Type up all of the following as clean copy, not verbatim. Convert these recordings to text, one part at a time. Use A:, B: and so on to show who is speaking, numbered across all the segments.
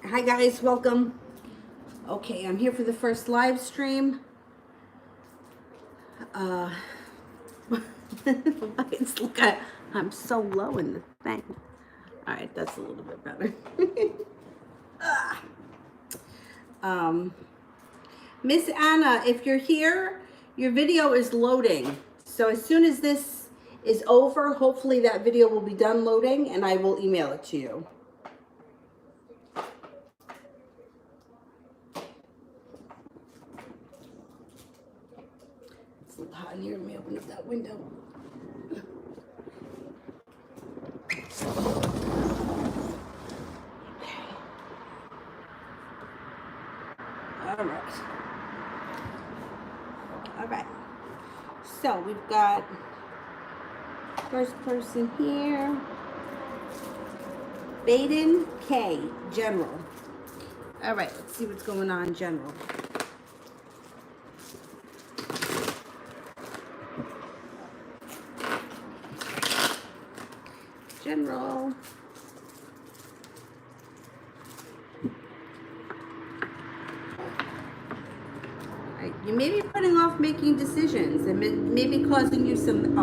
A: Hi guys, welcome. Okay, I'm here for the first live stream. It's like I'm so low in the thing. All right, that's a little bit better. Miss Anna, if you're here, your video is loading. So as soon as this is over, hopefully that video will be done loading and I will email it to you. It's a little hot in here. Let me open up that window. All right. All right. So we've got first person here. Baden K, General. All right, let's see what's going on, General. General. You may be putting off making decisions and maybe causing you some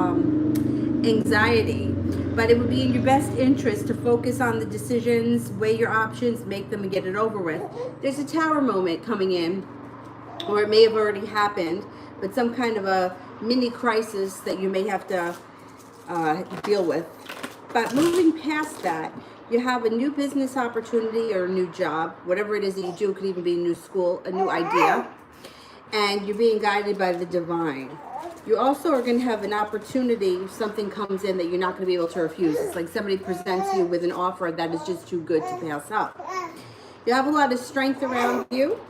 A: anxiety, but it would be in your best interest to focus on the decisions, weigh your options, make them and get it over with. There's a tower moment coming in, or it may have already happened, but some kind of a mini crisis that you may have to deal with. But moving past that, you have a new business opportunity or a new job, whatever it is that you do. It could even be a new school, a new idea, and you're being guided by the divine. You also are going to have an opportunity if something comes in that you're not going to be able to refuse. It's like somebody presents you with an offer that is just too good to pass up. You have a lot of strength around you,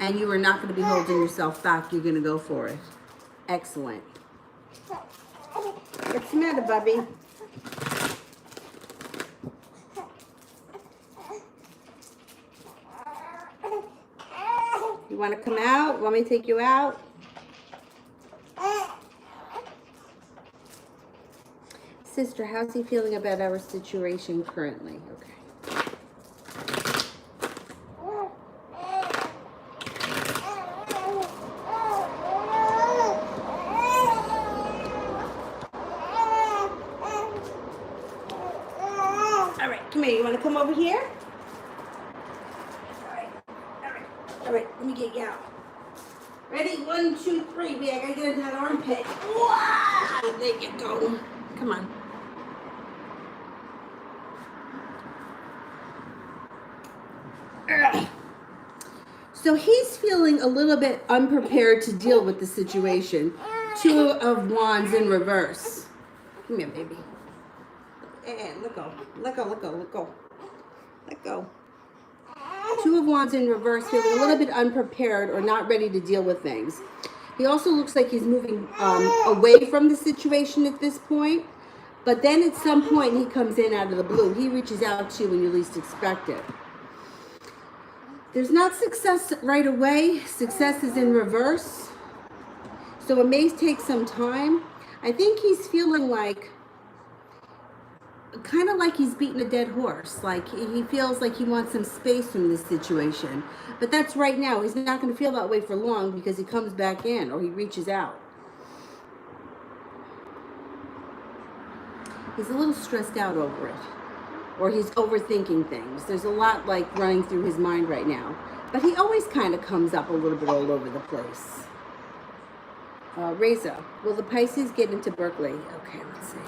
A: and you are not going to be holding yourself back. You're going to go for it. Excellent. What's the matter, Bubby? You want to come out? Want me to take you out? Sister, how's he feeling about our situation currently? Okay. All right, come here. You want to come over here? All right, let me get you out. Ready? 1, 2, 3. Wait, I gotta get into that armpit. Wow! There you go. Come on. So he's feeling a little bit unprepared to deal with the situation. 2 of Wands in reverse. Come here, baby. And let go. Let go, let go, let go. Let go. 2 of Wands in reverse, feeling a little bit unprepared or not ready to deal with things. He also looks like he's moving away from the situation at this point. But then at some point he comes in out of the blue. He reaches out to you when you least expect it. There's not success right away. Success is in reverse. So it may take some time. I think he's feeling like, kind of like he's beating a dead horse. Like he feels like he wants some space from this situation. But that's right now. He's not going to feel that way for long because he comes back in or he reaches out. He's a little stressed out over it. Or he's overthinking things. There's a lot like running through his mind right now. But he always kind of comes up a little bit all over the place. Reza, will the Pisces get into Berkeley? Okay, let's see.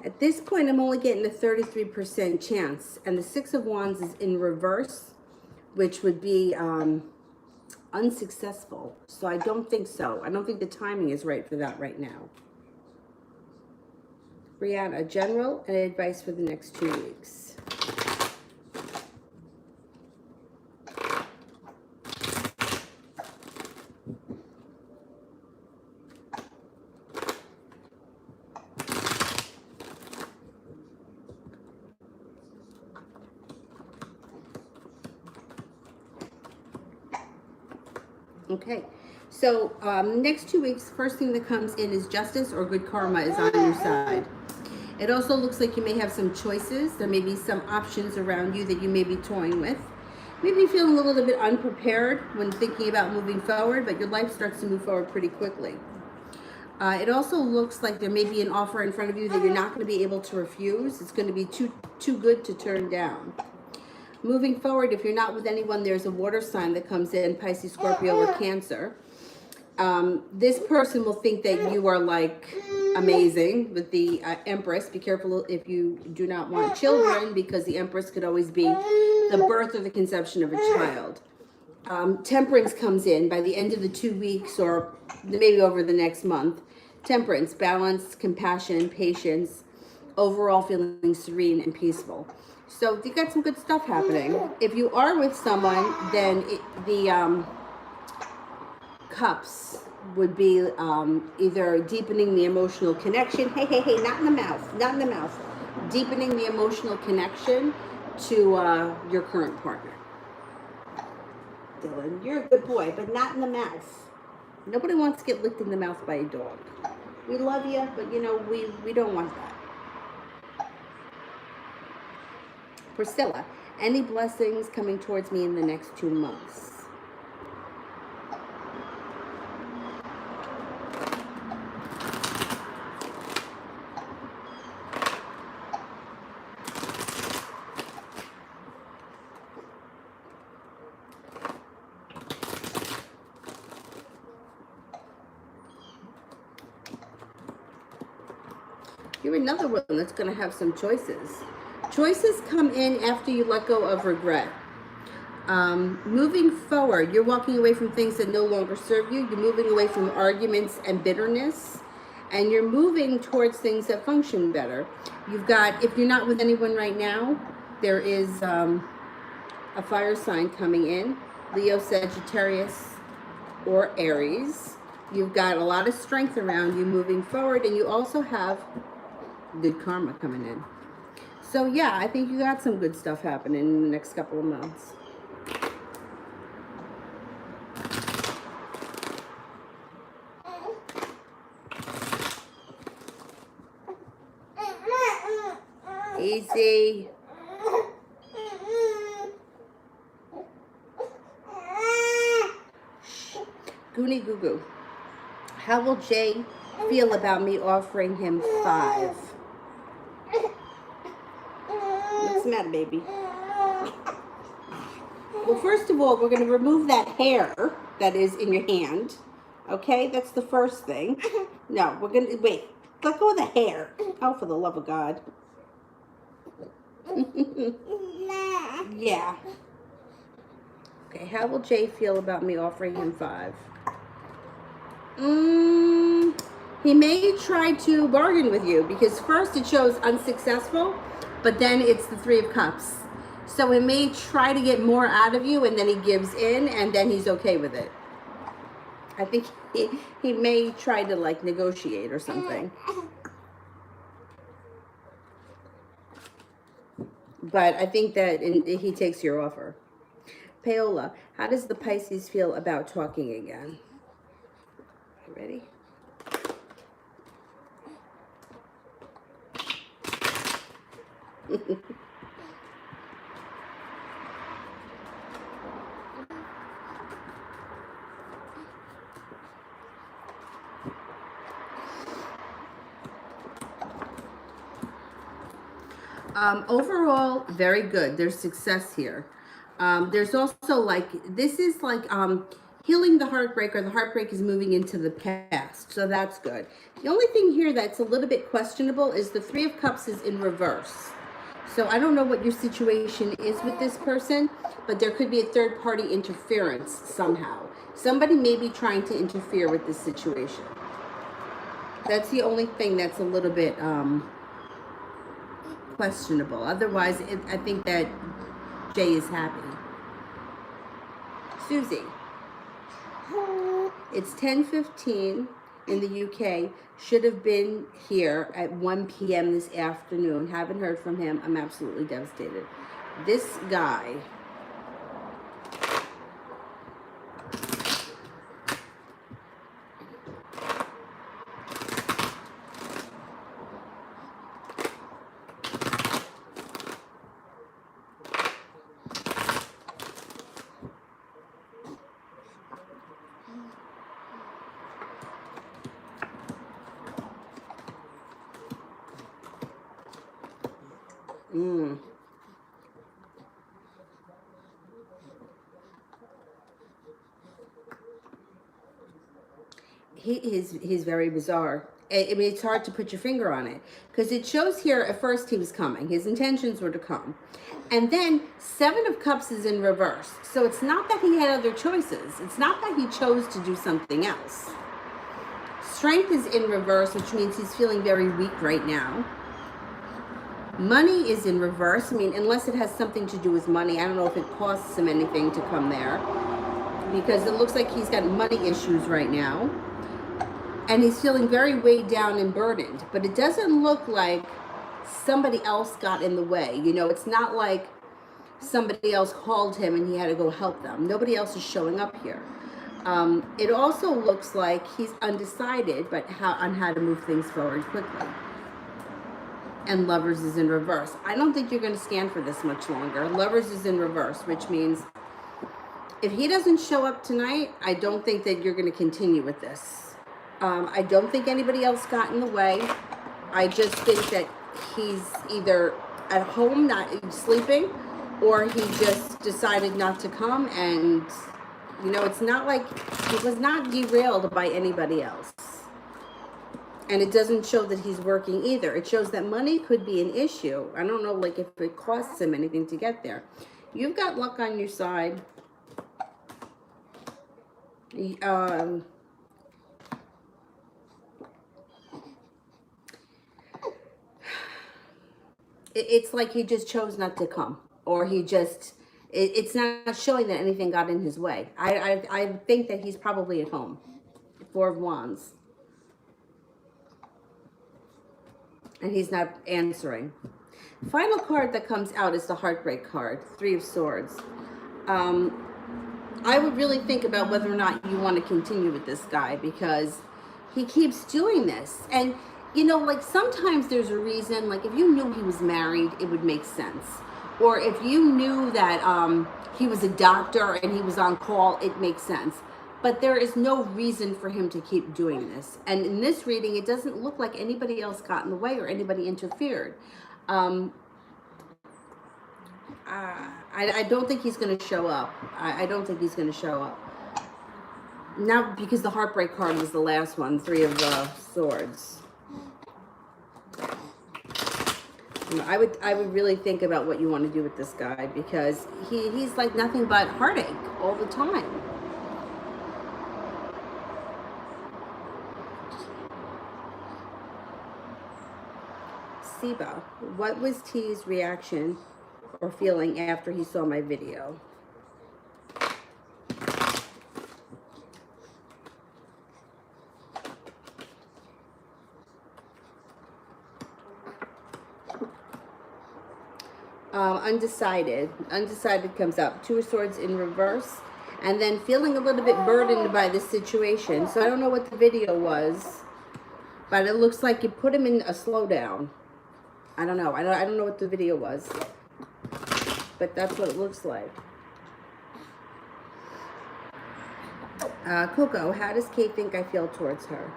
A: At this point, I'm only getting a 33% chance. And the 6 of Wands is in reverse, which would be unsuccessful. So I don't think so. I don't think the timing is right for that right now. Brianna, general and advice for the next 2 weeks. Okay. So next 2 weeks, first thing that comes in is justice or good karma is on your side. It also looks like you may have some choices. There may be some options around you that you may be toying with. Maybe feeling a little bit unprepared when thinking about moving forward, but your life starts to move forward pretty quickly. It also looks like there may be an offer in front of you that you're not going to be able to refuse. It's going to be too good to turn down. Moving forward, if you're not with anyone, there's a water sign that comes in, Pisces, Scorpio, or Cancer. This person will think that you are like amazing with the Empress. Be careful if you do not want children, because the Empress could always be the birth or the conception of a child. Temperance comes in by the end of the 2 weeks or maybe over the next month. Temperance, balance, compassion, patience, overall feeling serene and peaceful. So you got some good stuff happening. If you are with someone, then the cups would be either deepening the emotional connection. Hey, not in the mouth, not in the mouth. Deepening the emotional connection to your current partner. Dylan, you're a good boy, but not in the mouth. Nobody wants to get licked in the mouth by a dog. We love you, but you know, we don't want that. Priscilla, any blessings coming towards me in the next 2 months? You're another one that's going to have some choices. Choices come in after you let go of regret. Moving forward, you're walking away from things that no longer serve you. You're moving away from arguments and bitterness. And you're moving towards things that function better. You've got, if you're not with anyone right now, there is a fire sign coming in. Leo, Sagittarius, or Aries. You've got a lot of strength around you moving forward. And you also have good karma coming in. So yeah, I think you got some good stuff happening in the next couple of months. Easy. Goonie Goo Goo. How will Jay feel about me offering him 5? What's the matter, baby? Well, first of all, we're going to remove that hair that is in your hand. Okay, that's the first thing. No, we're going to, wait, let go of the hair. Oh, for the love of God. Yeah. Okay, how will Jay feel about me offering him 5? He may try to bargain with you, because first it shows unsuccessful, but then it's the 3 of Cups. So he may try to get more out of you, and then he gives in, and then he's okay with it. I think he may try to like negotiate or something. But I think that he takes your offer. Paola, how does the Pisces feel about talking again? Ready? Overall, very good. There's success here. There's also like, this is like healing the heartbreak, or the heartbreak is moving into the past. So that's good. The only thing here that's a little bit questionable is the 3 of Cups is in reverse. So I don't know what your situation is with this person, but there could be a third party interference somehow. Somebody may be trying to interfere with this situation. That's the only thing that's a little bit questionable. Otherwise, I think that Jay is happy. Susie, it's 10:15 in the UK. Should have been here at 1 p.m. this afternoon. Haven't heard from him. I'm absolutely devastated. This guy Mm. He's very bizarre. I mean, it's hard to put your finger on it because it shows here at first he was coming. His intentions were to come. And then Seven of Cups is in reverse. So it's not that he had other choices. It's not that he chose to do something else. Strength is in reverse, which means he's feeling very weak right now. Money is in reverse. I mean, unless it has something to do with money. I don't know if it costs him anything to come there because it looks like he's got money issues right now. And he's feeling very weighed down and burdened. But it doesn't look like somebody else got in the way. You know, it's not like somebody else called him and he had to go help them. Nobody else is showing up here. It also looks like he's undecided but on how to move things forward quickly. And Lovers is in reverse. I don't think you're going to stand for this much longer. Lovers is in reverse, which means if he doesn't show up tonight, I don't think that you're going to continue with this. I don't think anybody else got in the way. I just think that he's either at home not sleeping, or he just decided not to come. And you know, it's not like he was not derailed by anybody else. And it doesn't show that he's working either. It shows that money could be an issue. I don't know, like, if it costs him anything to get there. You've got luck on your side. It's like he just chose not to come, or he just, it's not showing that anything got in his way. I think that he's probably at home. Four of Wands. And he's not answering. Final card that comes out is the Heartbreak card, Three of Swords. I would really think about whether or not you want to continue with this guy, because he keeps doing this. And you know, like, sometimes there's a reason. Like, if you knew he was married, it would make sense. Or if you knew that he was a doctor and he was on call, it makes sense. But there is no reason for him to keep doing this. And in this reading, it doesn't look like anybody else got in the way or anybody interfered. I don't think he's going to show up. I don't think he's going to show up. Now, because the Heartbreak card was the last one, Three of Swords. You know, I would really think about what you want to do with this guy, because he's like nothing but heartache all the time. Siba, what was T's reaction or feeling after he saw my video? Undecided. Undecided comes up. Two of Swords in reverse. And then feeling a little bit burdened by the situation. So I don't know what the video was, but it looks like you put him in a slowdown. I don't know. I don't know what the video was, but that's what it looks like. Coco, how does Kate think I feel towards her?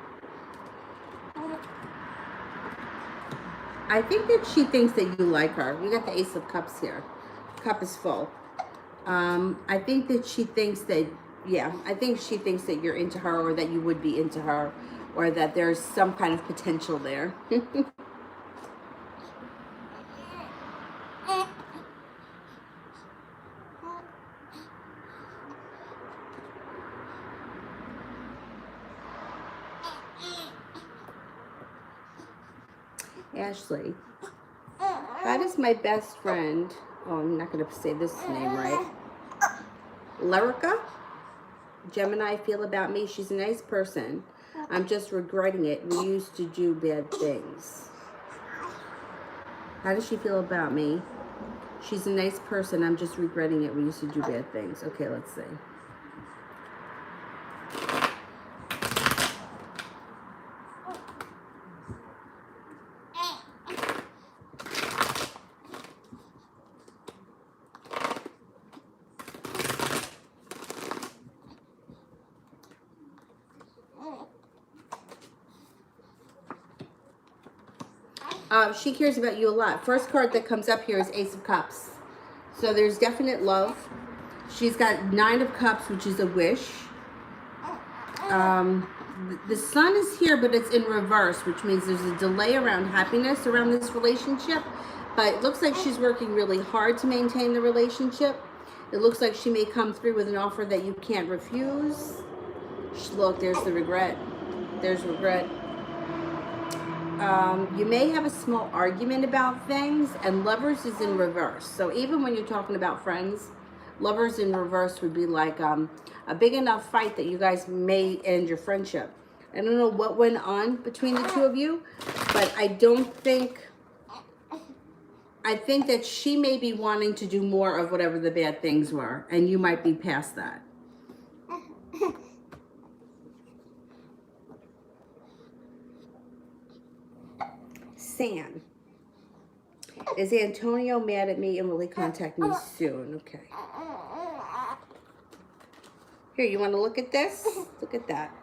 A: I think that she thinks that you like her. You got the Ace of Cups here. Cup is full. I think that she thinks that, yeah, I think she thinks that you're into her, or that you would be into her, or that there's some kind of potential there. Ashley, how does my best friend, oh, I'm not going to say this name right, Lyrica, Gemini, feel about me? She's a nice person. I'm just regretting it. We used to do bad things. How does she feel about me? She's a nice person. I'm just regretting it. We used to do bad things. Okay, let's see. She cares about you a lot. First card that comes up here is Ace of Cups. So there's definite love. She's got 9 of Cups, which is a wish. The sun is here, but it's in reverse, which means there's a delay around happiness around this relationship. But it looks like she's working really hard to maintain the relationship. It looks like she may come through with an offer that you can't refuse. Look, there's the regret. There's regret. You may have a small argument about things, and Lovers is in reverse. So even when you're talking about friends, Lovers in reverse would be like a big enough fight that you guys may end your friendship. I don't know what went on between the two of you, but I think that she may be wanting to do more of whatever the bad things were, and you might be past that. San. Is Antonio mad at me and will he contact me soon? Okay. Here, you want to look at this? Look at that.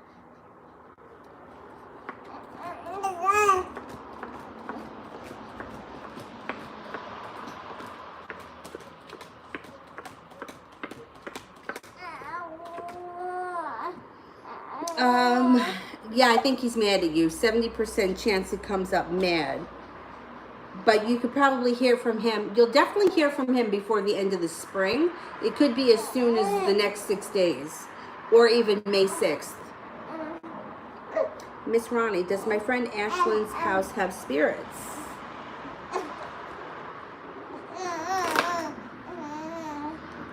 A: Yeah, I think he's mad at you. 70% chance he comes up mad. But you could probably hear from him. You'll definitely hear from him before the end of the spring. It could be as soon as the next 6 days. Or even May 6th. Miss Ronnie, does my friend Ashlyn's house have spirits?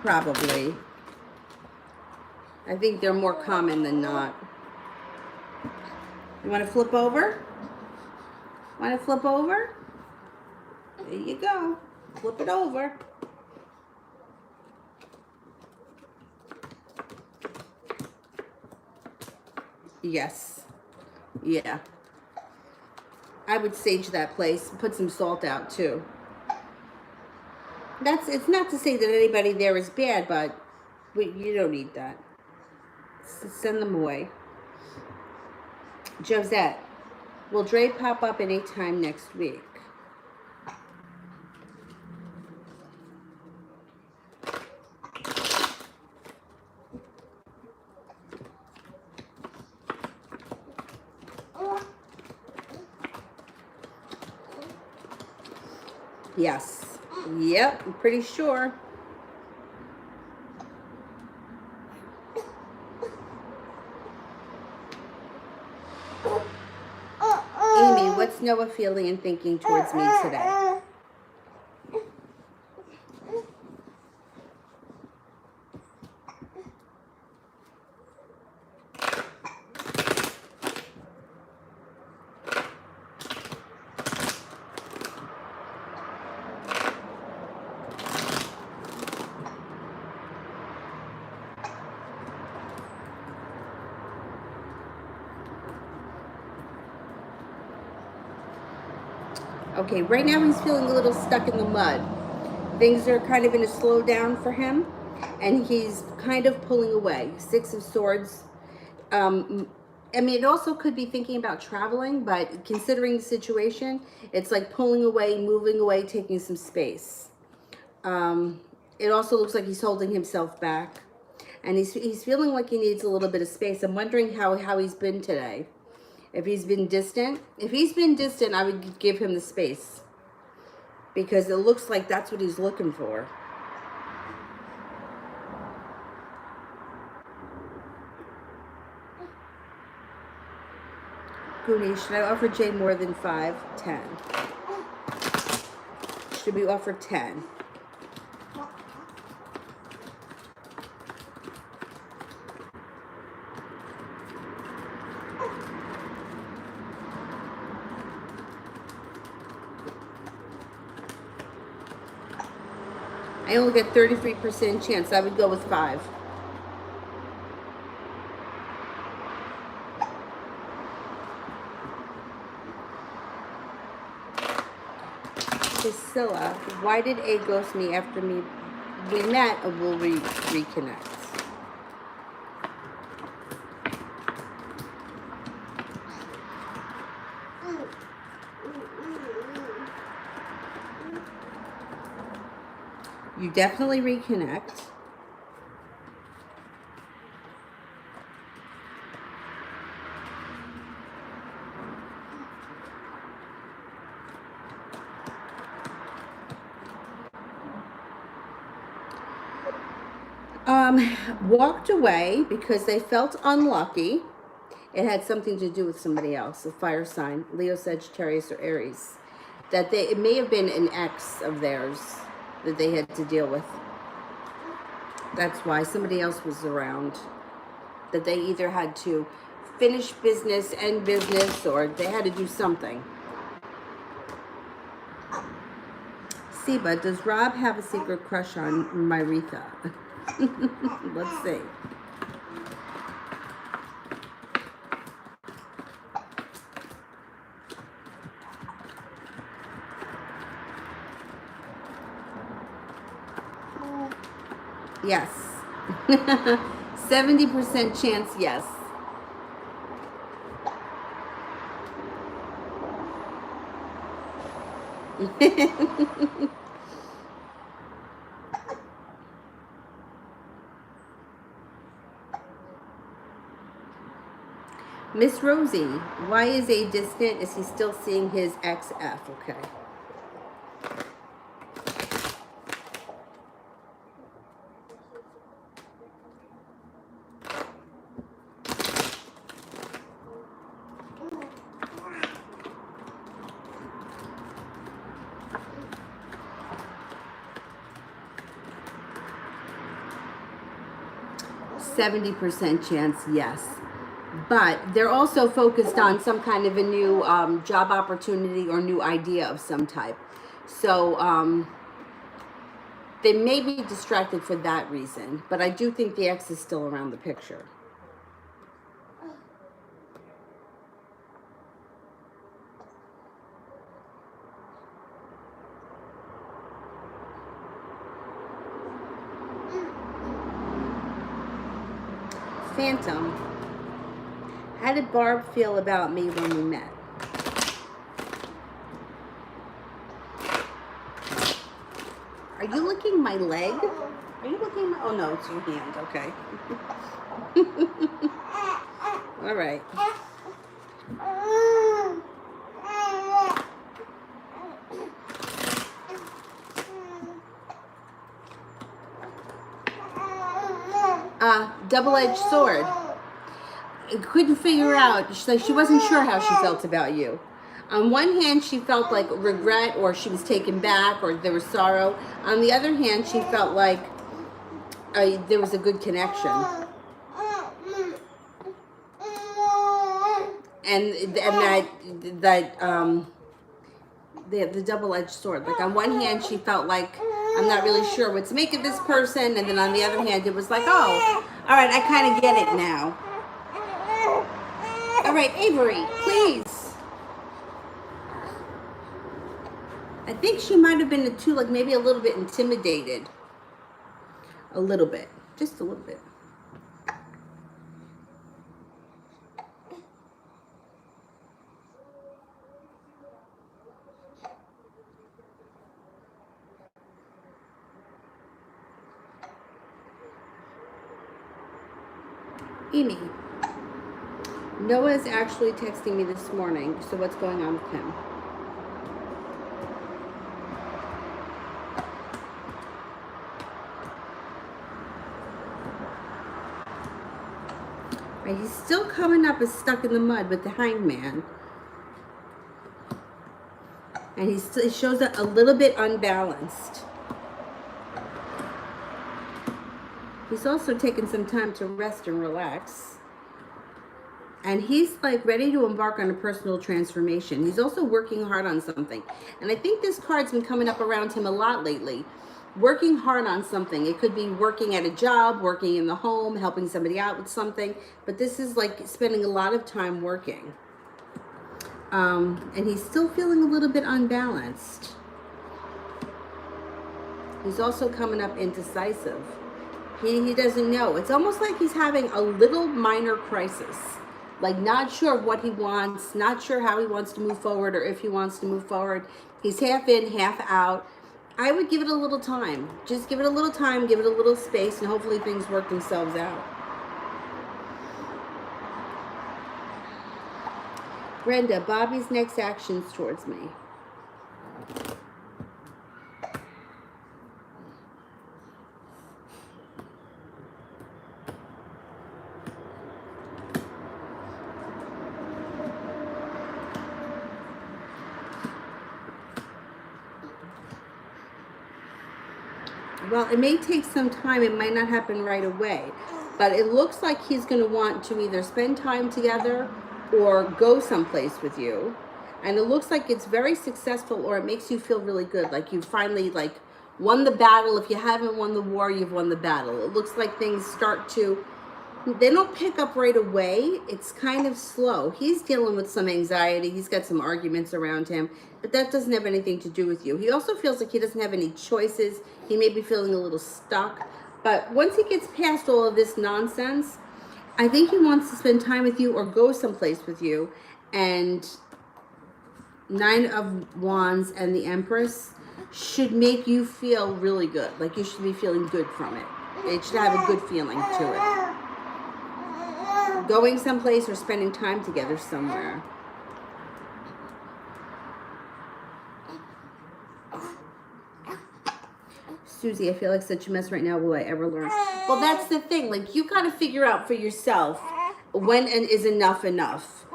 A: Probably. I think they're more common than not. You want to flip over? Want to flip over? There you go. Flip it over. Yes. Yeah. I would sage that place. Put some salt out too. It's not to say that anybody there is bad, but you don't need that. Send them away. Josette, will Dre pop up any time next week? Yes. Yep, I'm pretty sure. Amy, what's Noah feeling and thinking towards me today? Okay, right now he's feeling a little stuck in the mud. Things are kind of in a slowdown for him, and he's kind of pulling away. 6 of Swords. I mean, it also could be thinking about traveling, but considering the situation, it's like pulling away, moving away, taking some space. It also looks like he's holding himself back, and he's feeling like he needs a little bit of space. I'm wondering how he's been today. If he's been distant. If he's been distant, I would give him the space. Because it looks like that's what he's looking for. Goonie, should I offer Jay more than 5? 10. Should we offer 10? I only get 33% chance. I would go with 5. Priscilla, why did A ghost me after we met or will we reconnect? You definitely reconnect. Walked away because they felt unlucky. It had something to do with somebody else, a fire sign, Leo, Sagittarius, or Aries. That it may have been an ex of theirs that they had to deal with. That's why somebody else was around. That they either had to finish business, end business, or they had to do something. Siba, does Rob have a secret crush on Myretha? Let's see. Yes. 70% chance, yes. Miss Rosie, why is A distant? Is he still seeing his XF? Okay. %70 chance, yes. But they're also focused on some kind of a new job opportunity or new idea of some type. So they may be distracted for that reason. But I do think the ex is still around the picture. Phantom, how did Barb feel about me when we met? Are you licking my leg? Are you looking my... Oh, no, it's your hand. Okay. All right. Double-edged sword. Couldn't figure out. She wasn't sure how she felt about you. On one hand, she felt like regret, or she was taken back, or there was sorrow. On the other hand, she felt like there was a good connection. And the double-edged sword. Like on one hand, she felt like, I'm not really sure what to make of this person, and then on the other hand, it was like, oh, all right, I kind of get it now. All right, Avery, please. I think she might have been too, like maybe a little bit intimidated. A little bit, just a little bit. Amy, Noah is actually texting me this morning, so what's going on with him? Right, he's still coming up as stuck in the mud with the hangman. And he shows up a little bit unbalanced. He's also taking some time to rest and relax. And he's like ready to embark on a personal transformation. He's also working hard on something. And I think this card's been coming up around him a lot lately. Working hard on something. It could be working at a job, working in the home, helping somebody out with something. But this is like spending a lot of time working. And he's still feeling a little bit unbalanced. He's also coming up indecisive. He doesn't know. It's almost like he's having a little minor crisis. Like not sure what he wants, not sure how he wants to move forward or if he wants to move forward. He's half in, half out. I would give it a little time. Just give it a little time, give it a little space, and hopefully things work themselves out. Brenda, Bobby's next actions towards me. Well, it may take some time. It might not happen right away. But it looks like he's going to want to either spend time together or go someplace with you. And it looks like it's very successful, or it makes you feel really good. Like you finally won the battle. If you haven't won the war, you've won the battle. It looks like things start to, they don't pick up right away. It's kind of slow. He's dealing with some anxiety. He's got some arguments around him, but that doesn't have anything to do with you. He also feels like he doesn't have any choices. He may be feeling a little stuck, but once he gets past all of this nonsense, I think he wants to spend time with you or go someplace with you. And Nine of Wands and the Empress should make you feel really good. Like you should be feeling good from it. It should have a good feeling to it. Going someplace or spending time together somewhere. Susie, I feel like such a mess right now. Will I ever learn? Well, that's the thing. Like, you got to figure out for yourself when is enough enough.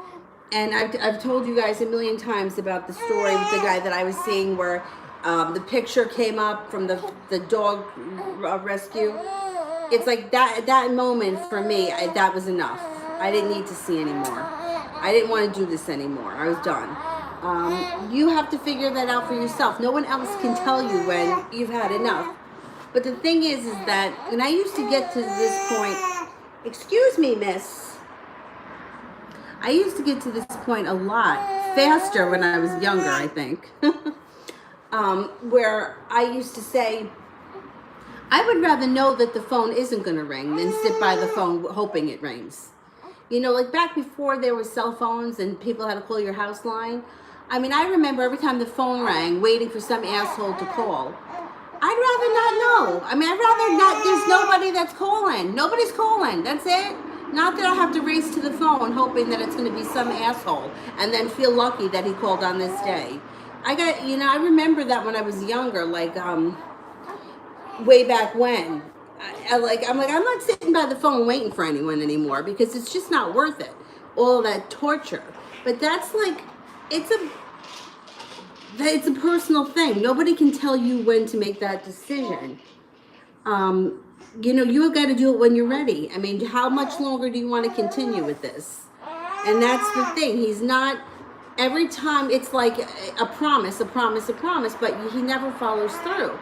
A: And I've told you guys a million times about the story with the guy that I was seeing where the picture came up from the dog rescue. It's like that moment for me, that was enough. I didn't need to see anymore. I didn't want to do this anymore. I was done. You have to figure that out for yourself. No one else can tell you when you've had enough. But the thing is that when I used to get to this point, excuse me, miss. I used to get to this point a lot faster when I was younger, I think. Where I used to say, I would rather know that the phone isn't going to ring than sit by the phone hoping it rings. You know, like back before there were cell phones and people had to call your house line. I mean, I remember every time the phone rang, waiting for some asshole to call. I'd rather not know. I mean, I'd rather not, there's nobody that's calling. Nobody's calling, that's it. Not that I have to race to the phone hoping that it's going to be some asshole and then feel lucky that he called on this day. I remember that when I was younger, like, way back when. I'm not sitting by the phone waiting for anyone anymore because it's just not worth it. All that torture. But that's like, it's a personal thing. Nobody can tell you when to make that decision. You have got to do it when you're ready. I mean, how much longer do you want to continue with this? And that's the thing. He's not, every time it's like a promise, but he never follows through.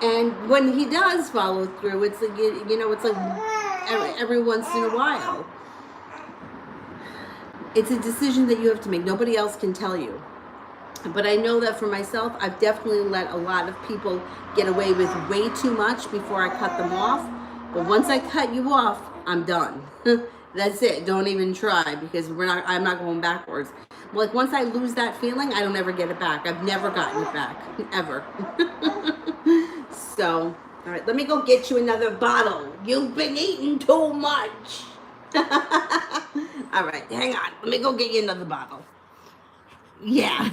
A: And when he does follow through, it's like, it's like every once in a while. It's a decision that you have to make. Nobody else can tell you. But I know that for myself, I've definitely let a lot of people get away with way too much before I cut them off. But once I cut you off, I'm done. That's it. Don't even try because I'm not going backwards. Like once I lose that feeling, I don't ever get it back. I've never gotten it back, ever. So, all right, let me go get you another bottle. You've been eating too much. All right, hang on. Let me go get you another bottle. Yeah.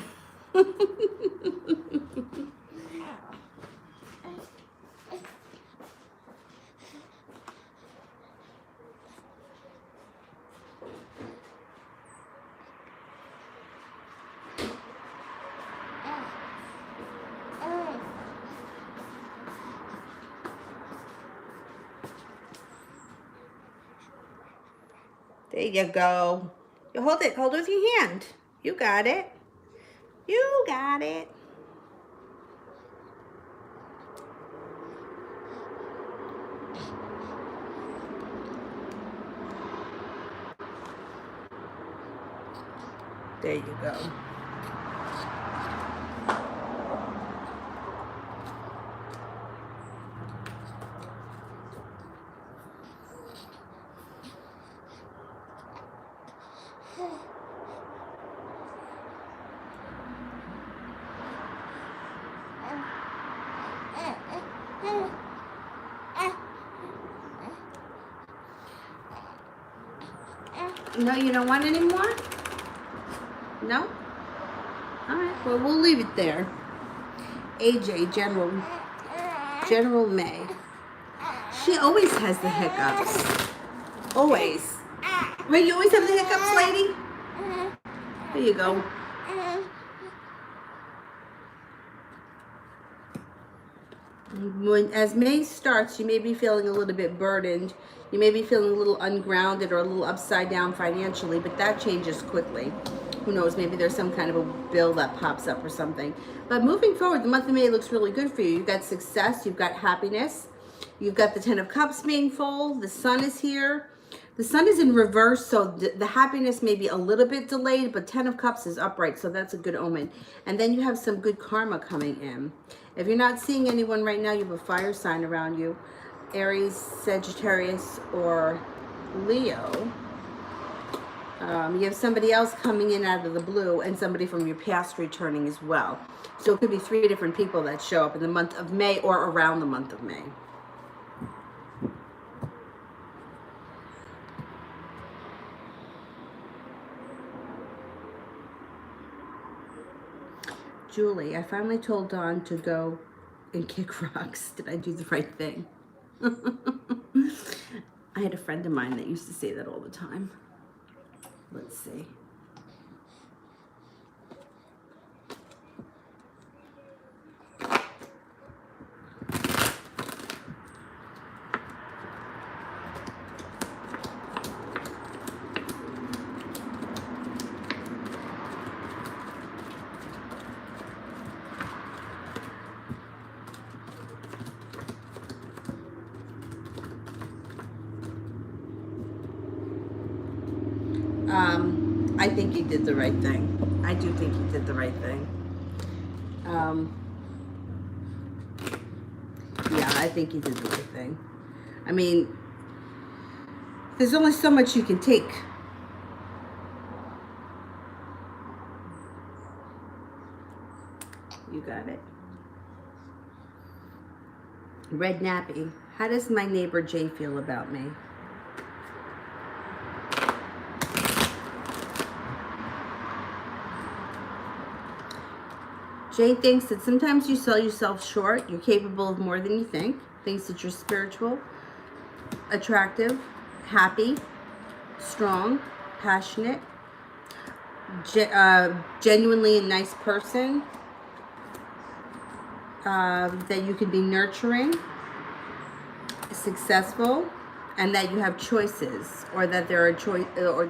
A: There you go. You hold it with your hand. You got it. You got it. There you go. No, you don't want any more? No? All right, well, we'll leave it there. AJ, General May. She always has the hiccups. Always. Wait, you always have the hiccups, lady? There you go. As May starts, you may be feeling a little bit burdened. You may be feeling a little ungrounded or a little upside down financially, but that changes quickly. Who knows, maybe there's some kind of a bill that pops up or something. But moving forward, the month of May looks really good for you. You've got success, you've got happiness, you've got the 10 of Cups being full, the sun is here. The sun is in reverse, so the happiness may be a little bit delayed, but 10 of Cups is upright, so that's a good omen. And then you have some good karma coming in. If you're not seeing anyone right now, you have a fire sign around you. Aries, Sagittarius, or Leo. You have somebody else coming in out of the blue and somebody from your past returning as well. So it could be 3 different people that show up in the month of May or around the month of May. Julie, I finally told Dawn to go and kick rocks. Did I do the right thing? I had a friend of mine that used to say that all the time. Let's see. I think he did the right thing. I do think he did the right thing. Yeah, I think he did the right thing. I mean, there's only so much you can take. You got it. Red Nappy. How does my neighbor Jay feel about me? Jay thinks that sometimes you sell yourself short. You're capable of more than you think. Thinks that you're spiritual, attractive, happy, strong, passionate, genuinely a nice person, that you can be nurturing, successful, and that you have choices, or that there are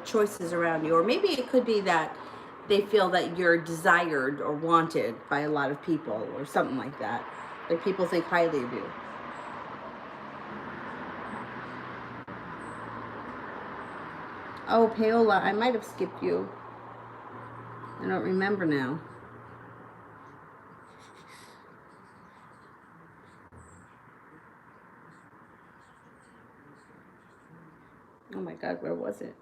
A: choices around you. Or maybe it could be that they feel that you're desired or wanted by a lot of people or something like that. Like people think highly of you. Oh, Paola, I might have skipped you. I don't remember now. Oh my God, where was it?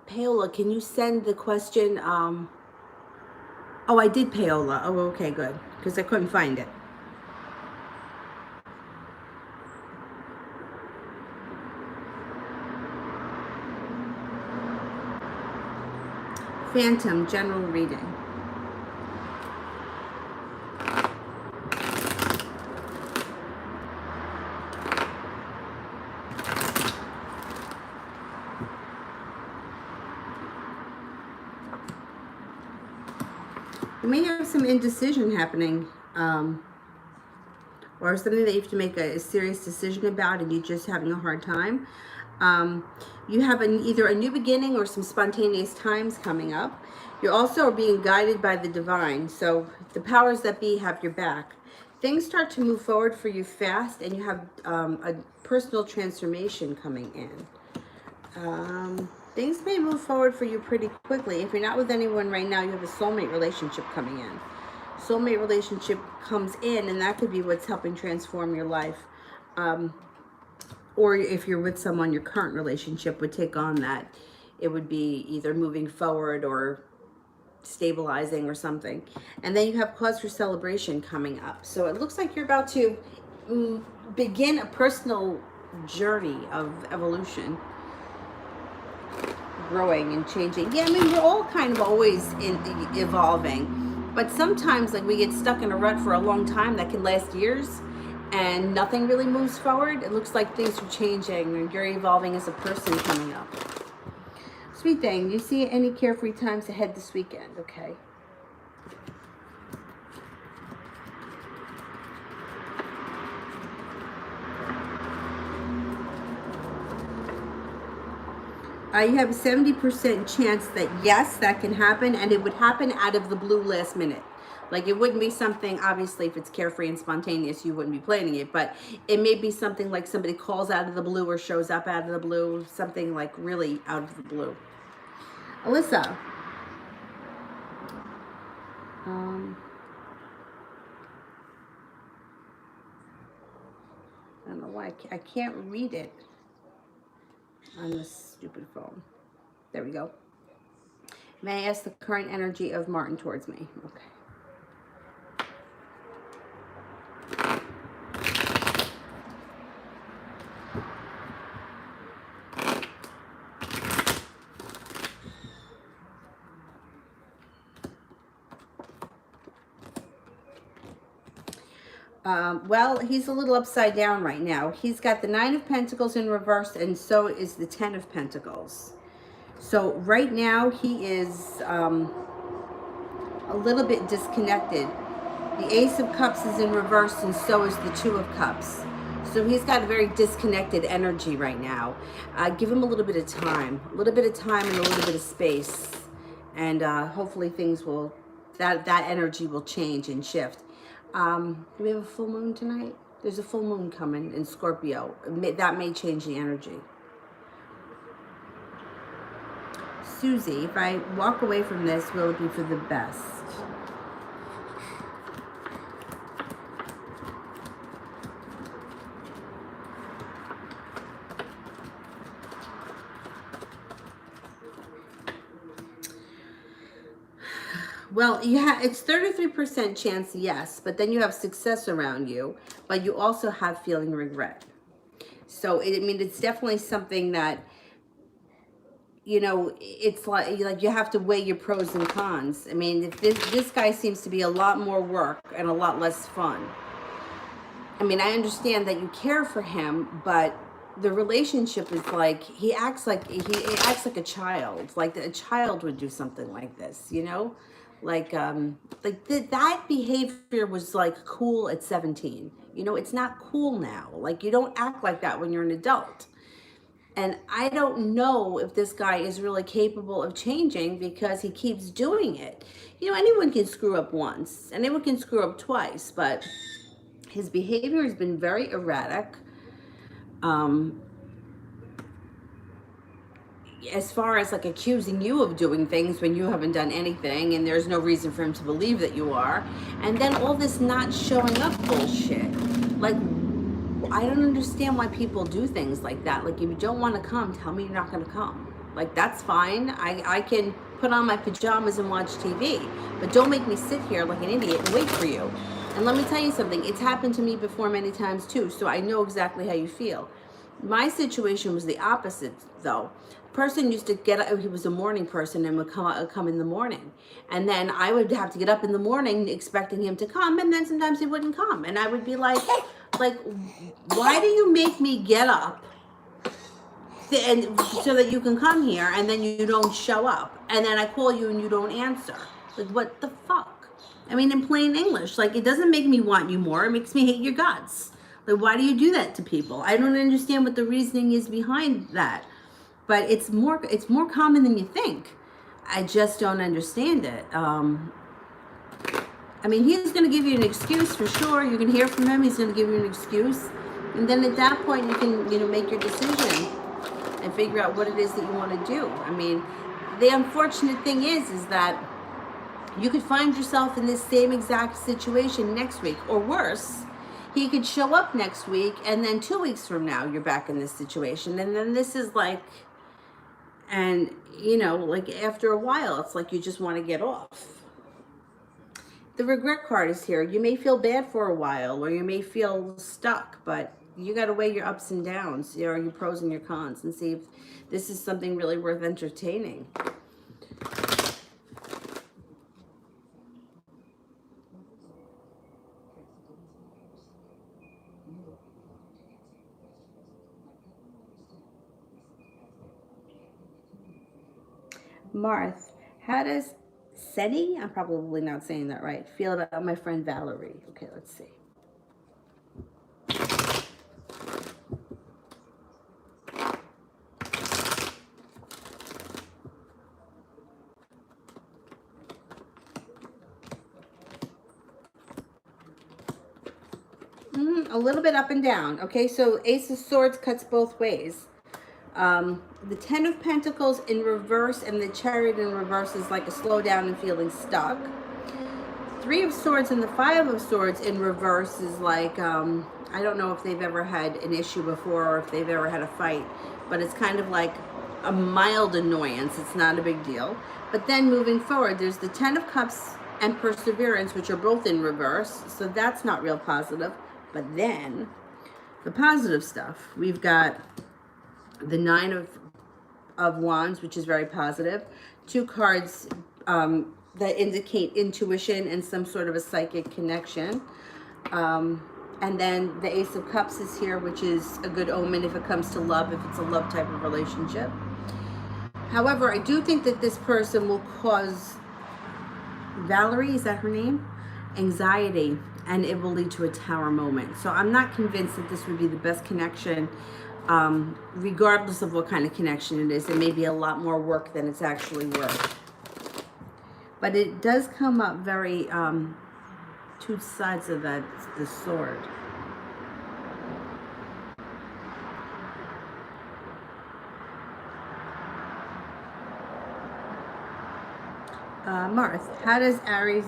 A: Paola, can you send the question? Oh, I did Paola. Oh, okay, good. Because I couldn't find it. Phantom, general reading. You may have some indecision happening, or something that you have to make a serious decision about and you're just having a hard time. You have either a new beginning or some spontaneous times coming up. You also are being guided by the divine, so the powers that be have your back. Things start to move forward for you fast, and you have a personal transformation coming in. Things may move forward for you pretty quickly. If you're not with anyone right now, you have a soulmate relationship coming in. soulmate relationship comes in, and that could be what's helping transform your life. Or if you're with someone, your current relationship would take on that. It would be either moving forward or stabilizing or something. And then you have cause for celebration coming up. So it looks like you're about to begin a personal journey of evolution, growing and changing. Yeah, I mean, we're all kind of always evolving, but sometimes like we get stuck in a rut for a long time that can last years and nothing really moves forward. It looks like things are changing and you're evolving as a person coming up. Sweet thing, you see any carefree times ahead this weekend? Okay. You have a 70% chance that yes, that can happen, and it would happen out of the blue last minute. Like it wouldn't be something, obviously if it's carefree and spontaneous, you wouldn't be planning it, but it may be something like somebody calls out of the blue or shows up out of the blue, something like really out of the blue. Alyssa. I don't know why I can't read it on this stupid phone. There we go. May I ask the current energy of Martin towards me? Okay. Well, he's a little upside down right now. He's got the 9 of Pentacles in reverse, and so is the 10 of Pentacles. So right now he is a little bit disconnected. The Ace of Cups is in reverse, and so is the 2 of Cups. So he's got a very disconnected energy right now. Give him a little bit of time, and a little bit of space, and hopefully things will, that energy will change and shift. Do we have a full moon tonight? There's a full moon coming in Scorpio. That may change the energy. Susie, if I walk away from this, will it be for the best? Well, yeah, it's 33% chance yes, but then you have success around you, but you also have feeling regret. So, I mean, it's definitely something that, you know, it's like you have to weigh your pros and cons. I mean, if this guy seems to be a lot more work and a lot less fun. I mean, I understand that you care for him, but the relationship is like, he acts like a child. Like a child would do something like this, you know? That behavior was like cool at 17. You know, it's not cool now. Like you don't act like that when you're an adult. And I don't know if this guy is really capable of changing because he keeps doing it. You know, anyone can screw up once, anyone can screw up twice, but his behavior has been very erratic. As far as like accusing you of doing things when you haven't done anything and there's no reason for him to believe that you are. And then all this not showing up bullshit. Like, I don't understand why people do things like that. Like, if you don't want to come, tell me you're not going to come. Like, that's fine. I can put on my pajamas and watch TV, but don't make me sit here like an idiot and wait for you. And let me tell you something, it's happened to me before many times too, so I know exactly how you feel. My situation was the opposite though. Person used to get up, he was a morning person and would come in the morning. And then I would have to get up in the morning expecting him to come, and then sometimes he wouldn't come. And I would be like, why do you make me get up and so that you can come here and then you don't show up? And then I call you and you don't answer. Like, what the fuck? I mean, in plain English, like, it doesn't make me want you more. It makes me hate your guts. Like, why do you do that to people? I don't understand what the reasoning is behind that. But it's more common than you think. I just don't understand it. I mean, he's going to give you an excuse for sure. You're going to hear from him. He's going to give you an excuse. And then at that point, you can, you know, make your decision and figure out what it is that you want to do. I mean, the unfortunate thing is that You could find yourself in this same exact situation next week, or worse, he could show up next week and then 2 weeks from now you're back in this situation. And then this is like, and you know, like after a while, it's like you just want to get off. The regret card is here. You may feel bad for a while, or you may feel stuck, but you got to weigh your ups and downs, your pros and your cons, and see if this is something really worth entertaining. Marth, how does Seni, I'm probably not saying that right, feel about my friend Valerie? Okay, let's see. A little bit up and down. Okay, so Ace of Swords cuts both ways. The Ten of Pentacles in reverse and the Chariot in reverse is like a slowdown and feeling stuck. Three of Swords and the Five of Swords in reverse is like, I don't know if they've ever had an issue before or if they've ever had a fight, but it's kind of like a mild annoyance. It's not a big deal. But then moving forward, there's the Ten of Cups and Perseverance, which are both in reverse, so that's not real positive. But then the positive stuff, we've got the Nine of Wands, which is very positive. Two cards that indicate intuition and some sort of a psychic connection. And then the Ace of Cups is here, which is a good omen if it comes to love, if it's a love type of relationship. However, I do think that this person will cause Valerie, is that her name? Anxiety, and it will lead to a tower moment. So I'm not convinced that this would be the best connection, regardless of what kind of connection it is. It may be a lot more work than it's actually worth. But it does come up very, two sides of the sword. Marth, how does Aries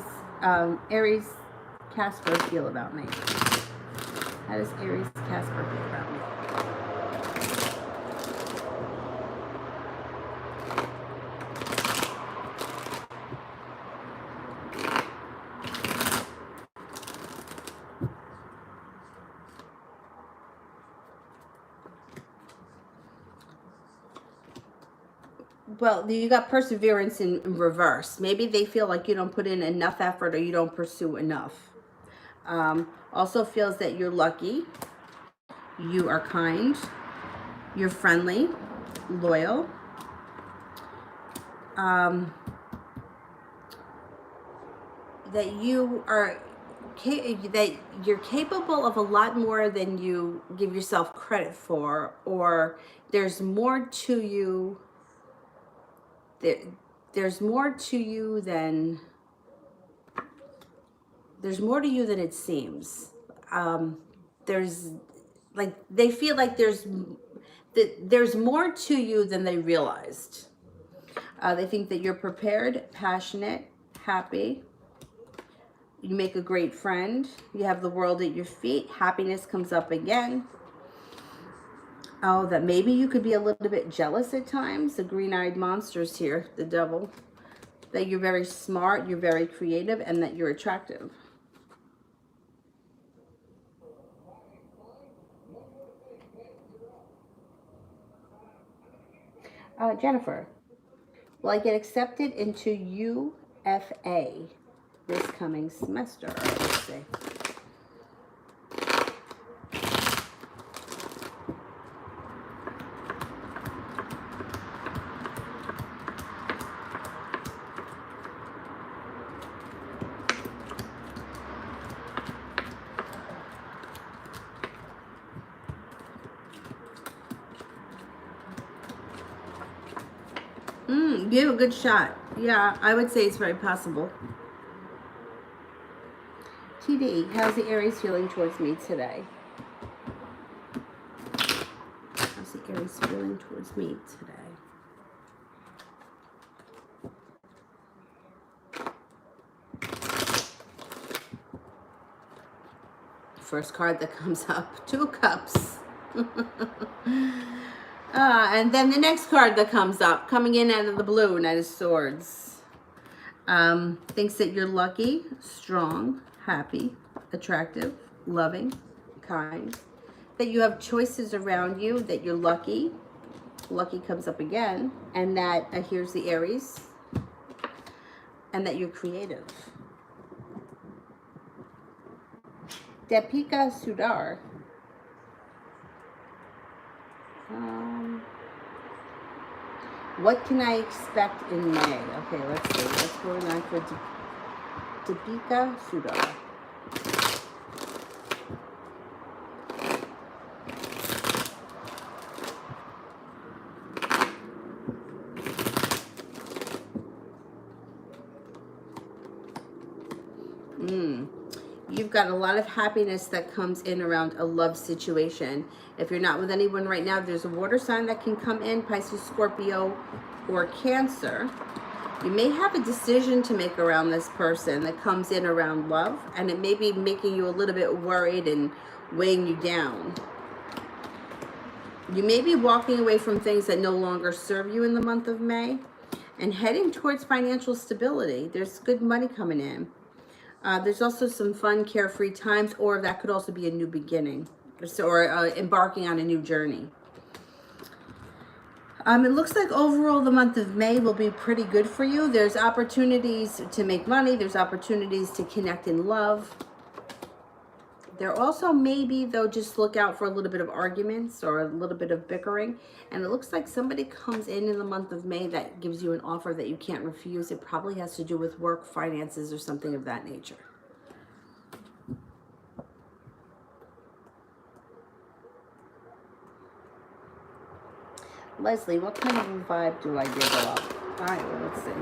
A: Casper feel about me? How does Aries Casper feel about me? Well, you got Perseverance in reverse. Maybe they feel like you don't put in enough effort or you don't pursue enough. Also feels that you're lucky, you are kind, you're friendly, loyal. That you are that you're capable of a lot more than you give yourself credit for, or there's more to you. There's more to you than it seems. There's like they feel like there's more to you than they realized. They think that you're prepared, passionate, happy. You make a great friend. You have the world at your feet. Happiness comes up again. Oh, that maybe you could be a little bit jealous at times. The green-eyed monster's here, the devil. That you're very smart, you're very creative, and that you're attractive. Jennifer, will I get accepted into UFA this coming semester? Let's see. You have a good shot. Yeah, I would say it's very possible. TD, how's the Aries feeling towards me today? How's the Aries feeling towards me today? First card that comes up, 2 of Cups. And then the next card that comes up, coming in out of the blue, Knight of Swords. Thinks that you're lucky, strong, happy, attractive, loving, kind. That you have choices around you, that you're lucky. Lucky comes up again. And that, here's the Aries. And that you're creative. Deepika Sudar. What can I expect in May? Okay, let's see. What's going on for Deepika Sudar? You've got a lot of happiness that comes in around a love situation. If you're not with anyone right now, there's a water sign that can come in, Pisces, Scorpio, or Cancer. You may have a decision to make around this person that comes in around love, and it may be making you a little bit worried and weighing you down. You may be walking away from things that no longer serve you in the month of May and heading towards financial stability. There's good money coming in. There's also some fun, carefree times, or that could also be a new beginning, or embarking on a new journey. It looks like overall the month of May will be pretty good for you. There's opportunities to make money. There's opportunities to connect in love. There also may be, though, just look out for a little bit of arguments or a little bit of bickering. And it looks like somebody comes in the month of May that gives you an offer that you can't refuse. It probably has to do with work, finances, or something of that nature. Leslie, what kind of a vibe do I give off? All right, well, let's see.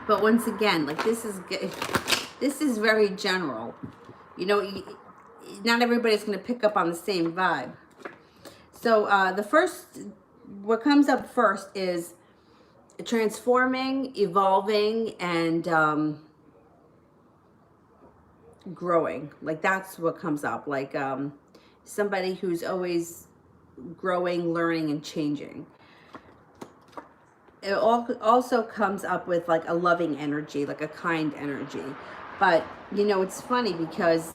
A: But once again, like this is very general. You know, not everybody's going to pick up on the same vibe. So what comes up first is transforming, evolving, and growing. Like that's what comes up. Like somebody who's always growing, learning, and changing. It also comes up with like a loving energy, like a kind energy. But, you know, it's funny because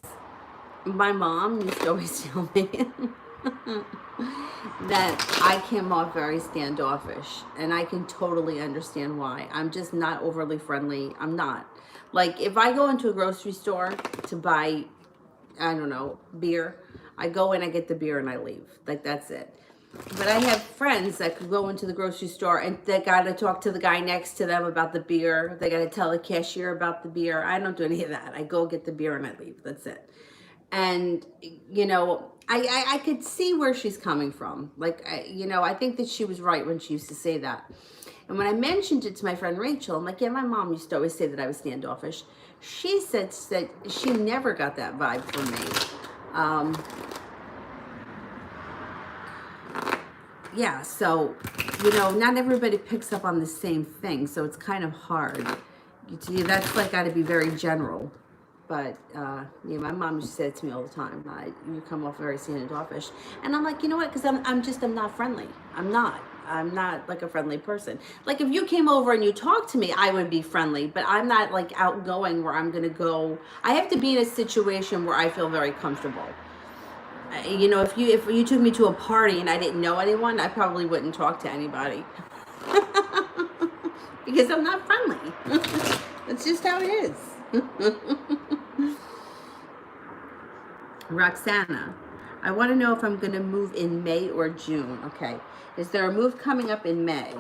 A: my mom used to always tell me that I came off very standoffish. And I can totally understand why. I'm just not overly friendly. I'm not. Like, if I go into a grocery store to buy, I don't know, beer, I go in, I get the beer, and I leave. Like, that's it. But I have friends that could go into the grocery store and they got to talk to the guy next to them about the beer. They got to tell the cashier about the beer. I don't do any of that. I go get the beer and I leave. That's it. And, you know, I could see where she's coming from. Like, you know, I think that she was right when she used to say that. And when I mentioned it to my friend Rachel, I'm like, yeah, my mom used to always say that I was standoffish. She said that she never got that vibe from me. Yeah, so, you know, not everybody picks up on the same thing, so it's kind of hard. That's like got to be very general. But, yeah, my mom used to say it to me all the time. You come off very standoffish. And I'm like, you know what? Because I'm not friendly. I'm not like a friendly person. Like if you came over and you talked to me, I would be friendly. But I'm not like outgoing where I'm going to go. I have to be in a situation where I feel very comfortable. You know, if you took me to a party and I didn't know anyone, I probably wouldn't talk to anybody. Because I'm not friendly. That's just how it is. Roxana, I want to know if I'm going to move in May or June. Okay. Is there a move coming up in May?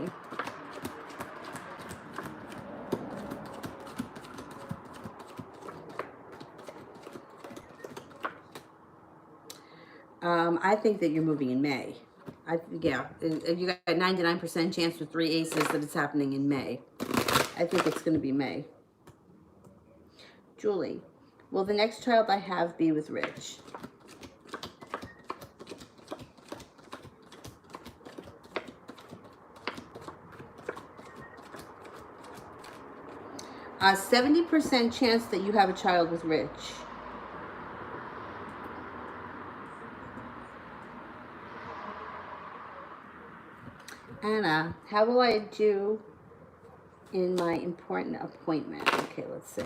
A: I think that you're moving in May. Yeah, you got a 99% chance with 3 aces that it's happening in May. I think it's going to be May. Julie, will the next child I have be with Rich? 70% chance that you have a child with Rich. Anna, how will I do in my important appointment? Okay, let's see.